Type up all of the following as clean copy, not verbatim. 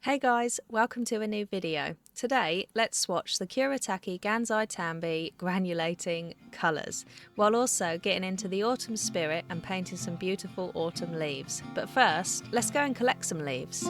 Hey guys, welcome to a new video. Today, let's swatch the Kuretake Gansai Tambi Granulating colours, while also getting into the autumn spirit and painting some beautiful autumn leaves. But first, let's go and collect some leaves.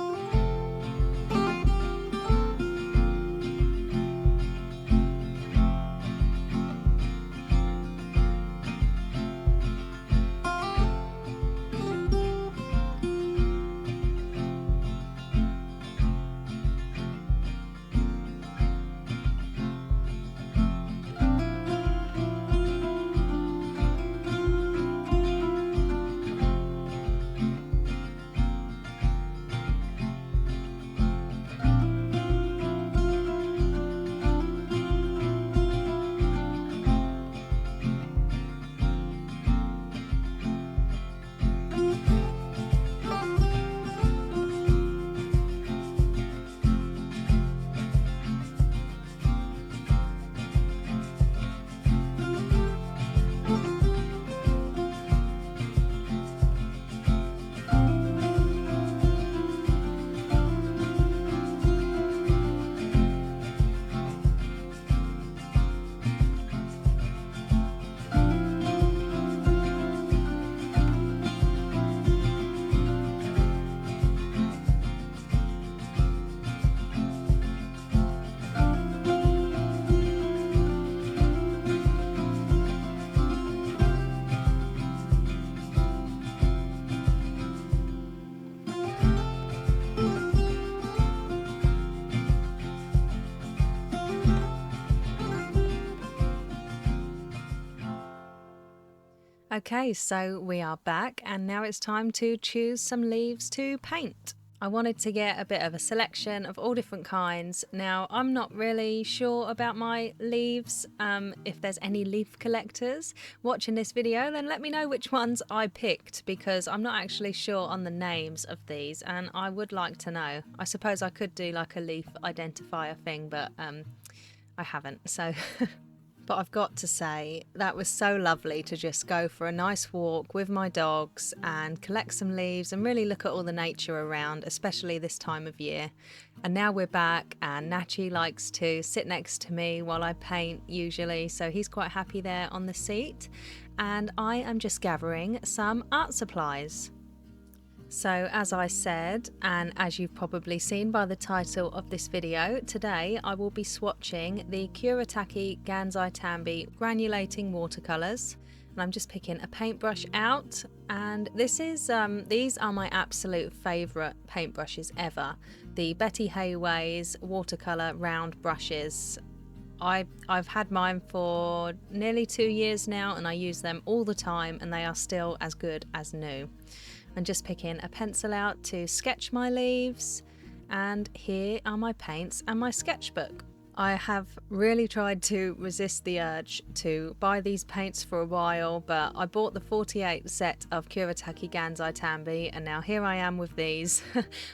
Okay, so we are back and now it's time to choose some leaves to paint. I wanted to get a bit of a selection of all different kinds. Now, I'm not really sure about my leaves. If there's any leaf collectors watching this video, then let me know which ones I picked, because I'm not actually sure on the names of these and I would like to know. I suppose I could do like a leaf identifier thing, but I haven't, so... But I've got to say, that was so lovely to just go for a nice walk with my dogs and collect some leaves and really look at all the nature around, especially this time of year. And now we're back, and Nachi likes to sit next to me while I paint usually, so he's quite happy there on the seat. And I am just gathering some art supplies. So as I said, and as you've probably seen by the title of this video, today I will be swatching the Kuretake Gansai Tambi Granulating Watercolours. And I'm just picking a paintbrush out, and this is these are my absolute favourite paintbrushes ever. The Betty Hayways watercolour round brushes. I've had mine for nearly 2 years now and I use them all the time and they are still as good as new. I'm just picking a pencil out to sketch my leaves, and here are my paints and my sketchbook. I have really tried to resist the urge to buy these paints for a while, but I bought the 48 set of Kuretake Gansai Tambi and now here I am with these.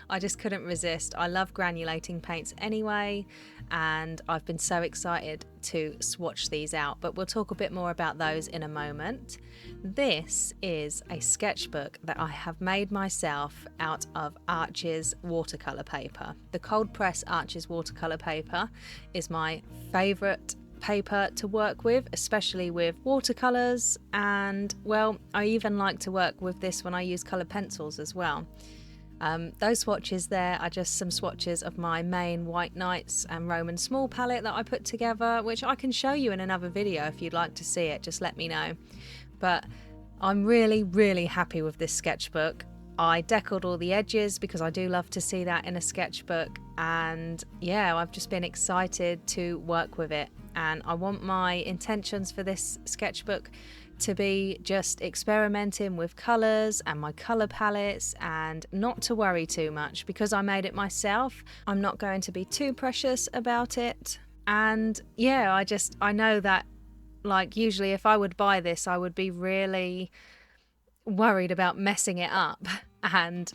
I just couldn't resist. I love granulating paints anyway, and I've been so excited to swatch these out, but we'll talk a bit more about those in a moment. This is a sketchbook that I have made myself out of Arrtx watercolour paper. The cold press Arrtx watercolour paper is my favourite paper to work with, especially with watercolours, and well, I even like to work with this when I use coloured pencils as well. Those swatches there are just some swatches of my main White Nights and Roman small palette that I put together, which I can show you in another video if you'd like to see it, just let me know. But I'm really happy with this sketchbook. I deckled all the edges because I do love to see that in a sketchbook, and yeah, I've just been excited to work with it, and I want my intentions for this sketchbook to be just experimenting with colours and my colour palettes, and not to worry too much because I made it myself. I'm not going to be too precious about it, and yeah, I know that, like, usually if I would buy this I would be really worried about messing it up, and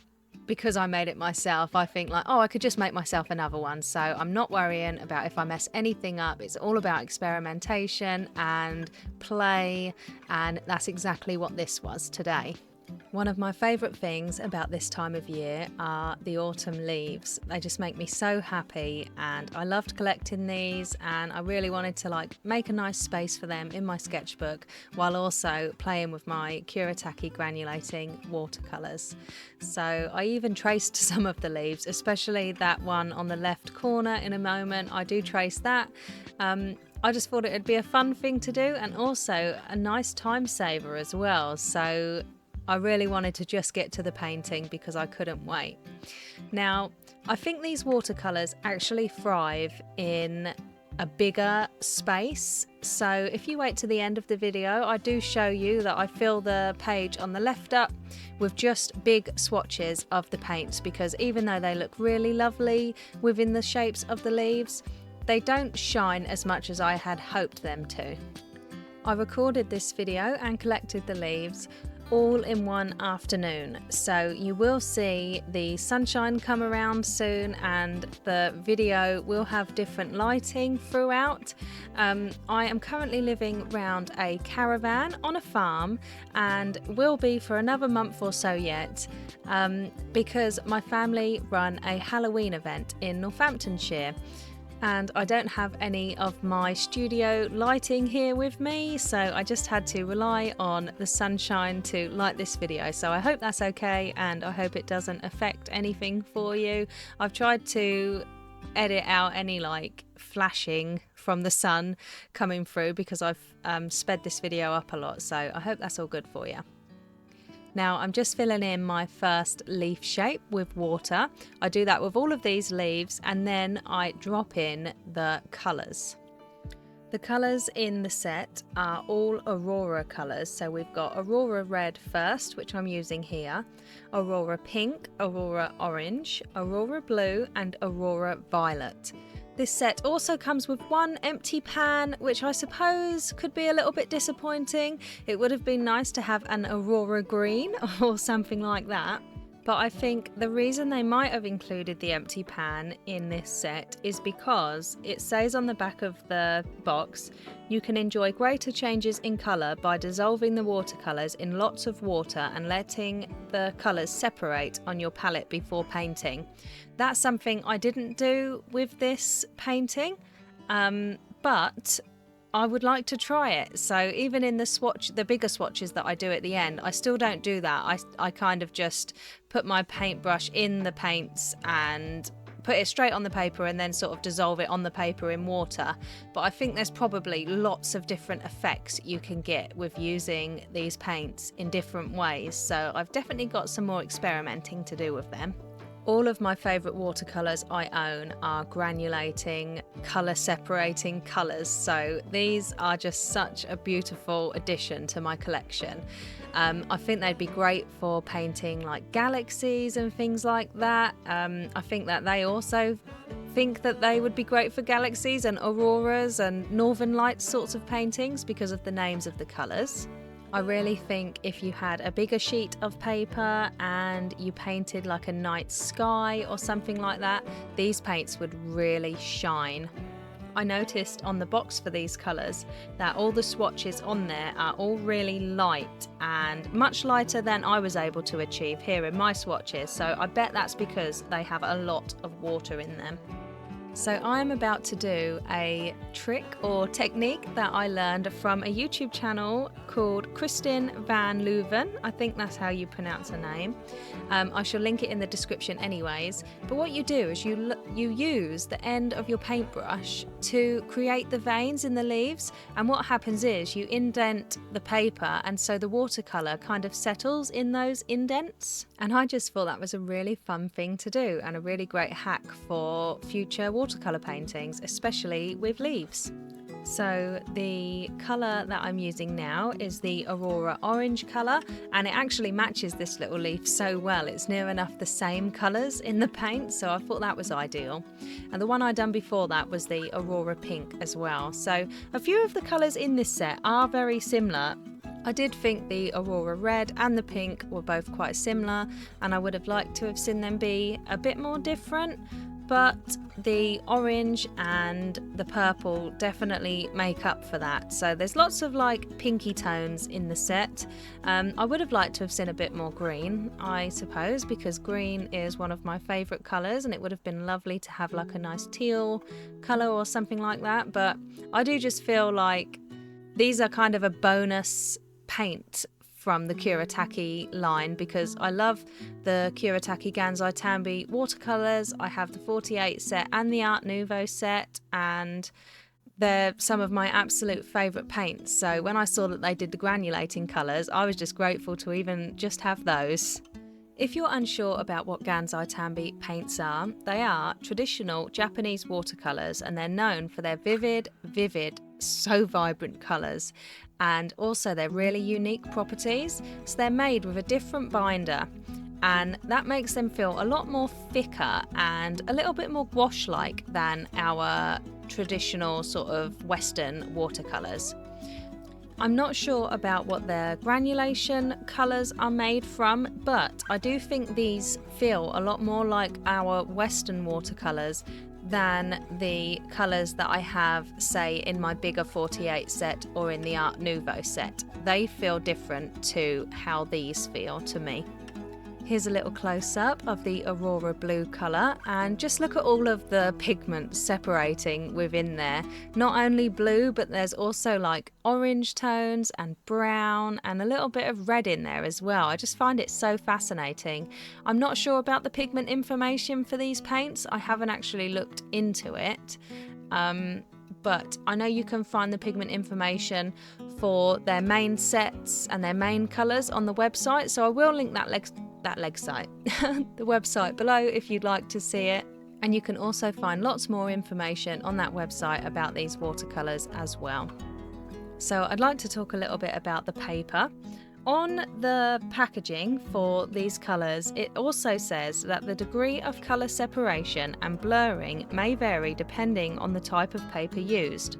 because I made it myself, I think like, oh, I could just make myself another one. So I'm not worrying about if I mess anything up. It's all about experimentation and play, and that's exactly what this was today. One of my favourite things about this time of year are the autumn leaves. They just make me so happy, and I loved collecting these, and I really wanted to make a nice space for them in my sketchbook while also playing with my Kuretake Granulating Watercolours. So I even traced some of the leaves, especially that one on the left corner. In a moment I do trace that. I just thought it would be a fun thing to do and also a nice time saver as well. So I really wanted to just get to the painting because I couldn't wait. Now, I think these watercolours actually thrive in a bigger space. So if you wait to the end of the video, I do show you that I fill the page on the left up with just big swatches of the paints, because even though they look really lovely within the shapes of the leaves, they don't shine as much as I had hoped them to. I recorded this video and collected the leaves all in one afternoon, so you will see the sunshine come around soon and the video will have different lighting throughout. I am currently living round a caravan on a farm and will be for another month or so yet, because my family run a Halloween event in Northamptonshire. And I don't have any of my studio lighting here with me, so I just had to rely on the sunshine to light this video. So I hope that's okay, and I hope it doesn't affect anything for you. I've tried to edit out any flashing from the sun coming through because I've sped this video up a lot, so I hope that's all good for you. Now I'm just filling in my first leaf shape with water. I do that with all of these leaves, and then I drop in the colours. The colours in the set are all Aurora colours. So we've got Aurora Red first, which I'm using here, Aurora Pink, Aurora Orange, Aurora Blue and Aurora Violet. This set also comes with one empty pan, which I suppose could be a little bit disappointing. It would have been nice to have an Aurora Green or something like that. But I think the reason they might have included the empty pan in this set is because it says on the back of the box, you can enjoy greater changes in colour by dissolving the watercolours in lots of water and letting the colours separate on your palette before painting. That's something I didn't do with this painting, but I would like to try it. So even in the bigger swatches that I do at the end, I still don't do that. I kind of just put my paintbrush in the paints and put it straight on the paper and then sort of dissolve it on the paper in water. But I think there's probably lots of different effects you can get with using these paints in different ways. So I've definitely got some more experimenting to do with them. All of my favourite watercolours I own are granulating, colour separating colours, so these are just such a beautiful addition to my collection. I think they'd be great for painting galaxies and things like that. I think that they also think that they would be great for galaxies and auroras and northern lights sorts of paintings because of the names of the colours. I really think if you had a bigger sheet of paper and you painted a night sky or something like that, these paints would really shine. I noticed on the box for these colours that all the swatches on there are all really light and much lighter than I was able to achieve here in my swatches, so I bet that's because they have a lot of water in them. So I'm about to do a trick or technique that I learned from a YouTube channel called Kristin Van Leuven. I think that's how you pronounce her name. I shall link it in the description anyways. But what you do is you use the end of your paintbrush to create the veins in the leaves, and what happens is you indent the paper, and so the watercolour kind of settles in those indents. And I just thought that was a really fun thing to do and a really great hack for future watercolour paintings, especially with leaves. So the colour that I'm using now is the Aurora Orange colour, and it actually matches this little leaf so well. It's near enough the same colours in the paint, so I thought that was ideal. And the one I'd done before that was the Aurora Pink as well. So a few of the colours in this set are very similar. I did think the Aurora Red and the Pink were both quite similar, and I would have liked to have seen them be a bit more different. but the orange and the purple definitely make up for that. So there's lots of like pinky tones in the set. I would have liked to have seen a bit more green, I suppose, because green is one of my favourite colours, and it would have been lovely to have like a nice teal colour or something like that. But I do just feel like these are kind of a bonus paint from the Kuretake line, because I love the Kuretake Gansai Tambi Watercolours. I have the 48 set and the Art Nouveau set, and they're some of my absolute favourite paints. So when I saw that they did the granulating colours, I was just grateful to even just have those. If you're unsure about what Gansai Tambi paints are, they are traditional Japanese watercolours, and they're known for their vivid, so vibrant colours, and also their really unique properties. So they're made with a different binder, and that makes them feel a lot more thicker and a little bit more gouache-like than our traditional sort of Western watercolours. I'm not sure about what their granulation colours are made from, but I do think these feel a lot more like our Western watercolours than the colours that I have, say, in my bigger 48 set or in the Art Nouveau set. They feel different to how these feel to me. Here's a little close-up of the Aurora blue colour, and just look at all of the pigments separating within there. Not only blue, but there's also like orange tones and brown and a little bit of red in there as well. I just find it so fascinating. I'm not sure about the pigment information for these paints. I haven't actually looked into it. But I know you can find the pigment information for their main sets and their main colours on the website, so I will link the website below if you'd like to see it. And you can also find lots more information on that website about these watercolours as well. So I'd like to talk a little bit about the paper. On the packaging for these colours, it also says that the degree of colour separation and blurring may vary depending on the type of paper used.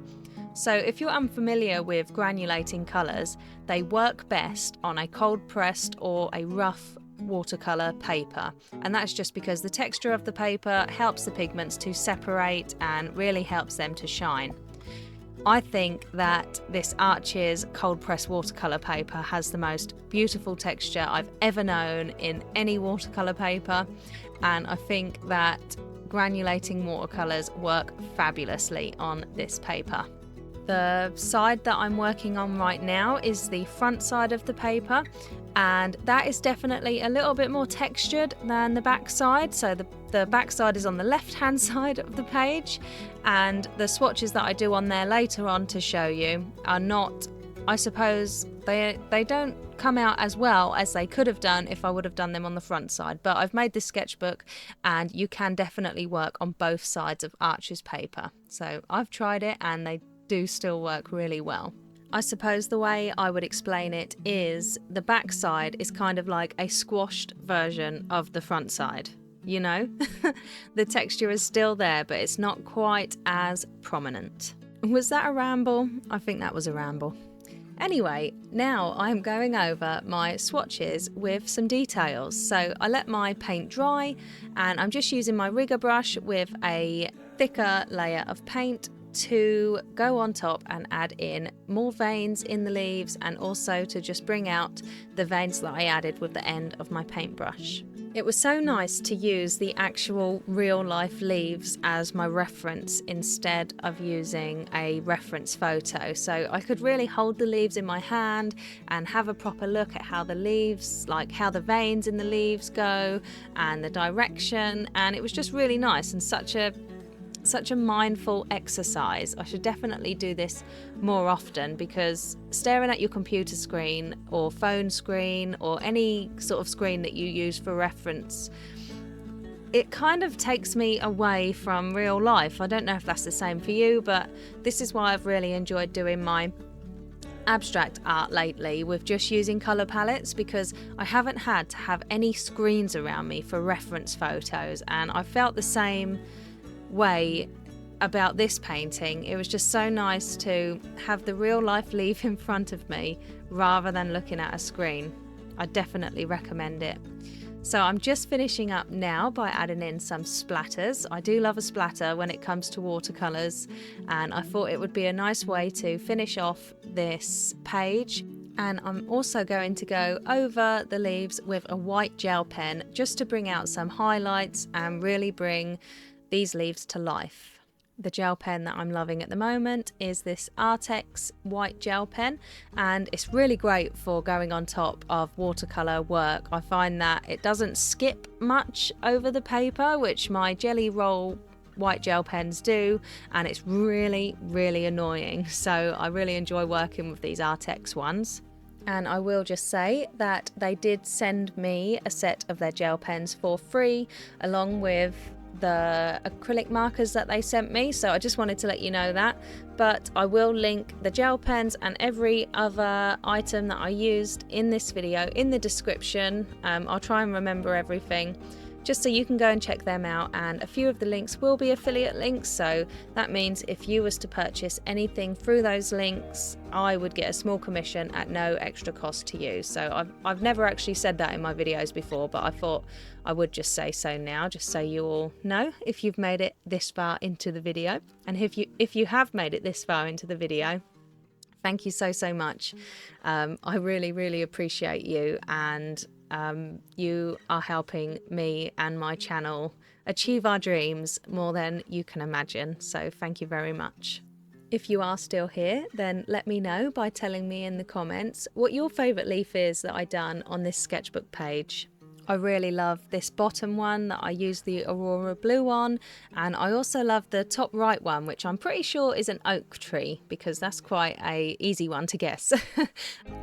So if you're unfamiliar with granulating colours, they work best on a cold pressed or a rough watercolour paper, and that's just because the texture of the paper helps the pigments to separate and really helps them to shine. I think that this Arrtx cold press watercolour paper has the most beautiful texture I've ever known in any watercolour paper, and I think that granulating watercolours work fabulously on this paper. The side that I'm working on right now is the front side of the paper, and that is definitely a little bit more textured than the back side. So the back side is on the left hand side of the page, and the swatches that I do on there later on to show you are not, I suppose, they don't come out as well as they could have done if I would have done them on the front side. But I've made this sketchbook, and you can definitely work on both sides of Arrtx paper. So I've tried it, and they do still work really well. I suppose the way I would explain it is the back side is kind of like a squashed version of the front side, you know? The texture is still there, but it's not quite as prominent. Was that a ramble? I think that was a ramble. Anyway, now I'm going over my swatches with some details. So I let my paint dry, and I'm just using my rigger brush with a thicker layer of paint to go on top and add in more veins in the leaves, and also to just bring out the veins that I added with the end of my paintbrush. It was so nice to use the actual real life leaves as my reference instead of using a reference photo, so I could really hold the leaves in my hand and have a proper look at how the leaves, like how the veins in the leaves go and the direction, and it was just really nice and such a mindful exercise. I should definitely do this more often, because staring at your computer screen or phone screen or any sort of screen that you use for reference, it kind of takes me away from real life. I don't know if that's the same for you, but this is why I've really enjoyed doing my abstract art lately with just using colour palettes, because I haven't had to have any screens around me for reference photos, and I felt the same way about this painting. It was just so nice to have the real life leaf in front of me rather than looking at a screen. I definitely recommend it. So I'm just finishing up now by adding in some splatters. I do love a splatter when it comes to watercolours, and I thought it would be a nice way to finish off this page. And I'm also going to go over the leaves with a white gel pen just to bring out some highlights and really bring these leaves to life. The gel pen that I'm loving at the moment is this Arrtx White Gel Pen, and it's really great for going on top of watercolour work. I find that it doesn't skip much over the paper, which my Jelly Roll white gel pens do, and it's really annoying. So I really enjoy working with these Arrtx ones. And I will just say that they did send me a set of their gel pens for free, along with the acrylic markers that they sent me, so I just wanted to let you know that. But I will link the gel pens and every other item that I used in this video in the description. I'll try and remember everything, just so you can go and check them out, and a few of the links will be affiliate links, so that means if you was to purchase anything through those links, I would get a small commission at no extra cost to you. So I've never actually said that in my videos before, but I thought I would just say so now, just so you all know if you've made it this far into the video. And if you have made it this far into the video, thank you so much. I really appreciate you, and you are helping me and my channel achieve our dreams more than you can imagine, so thank you very much. If you are still here, then let me know by telling me in the comments what your favourite leaf is that I done on this sketchbook page. I really love this bottom one that I used the Aurora blue on, and I also love the top right one, which I'm pretty sure is an oak tree, because that's quite a easy one to guess.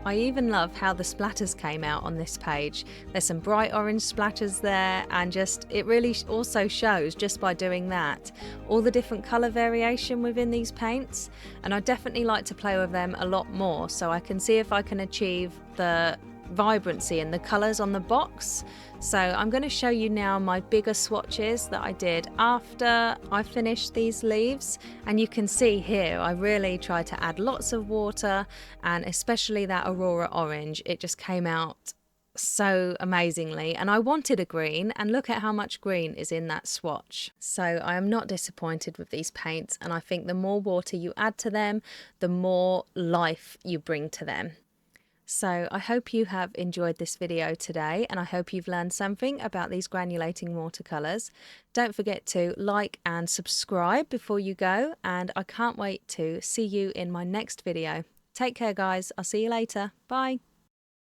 I even love how the splatters came out on this page. There's some bright orange splatters there, and just it really also shows, just by doing that, all the different colour variation within these paints. And I definitely like to play with them a lot more, so I can see if I can achieve the vibrancy and the colours on the box. So I'm going to show you now my bigger swatches that I did after I finished these leaves, and you can see here I really tried to add lots of water, and especially that Aurora orange. It just came out so amazingly, and I wanted a green, and look at how much green is in that swatch. So I am not disappointed with these paints, and I think the more water you add to them, the more life you bring to them. So I hope you have enjoyed this video today, and I hope you've learned something about these granulating watercolours. Don't forget to like and subscribe before you go, and I can't wait to see you in my next video. Take care guys, I'll see you later. Bye.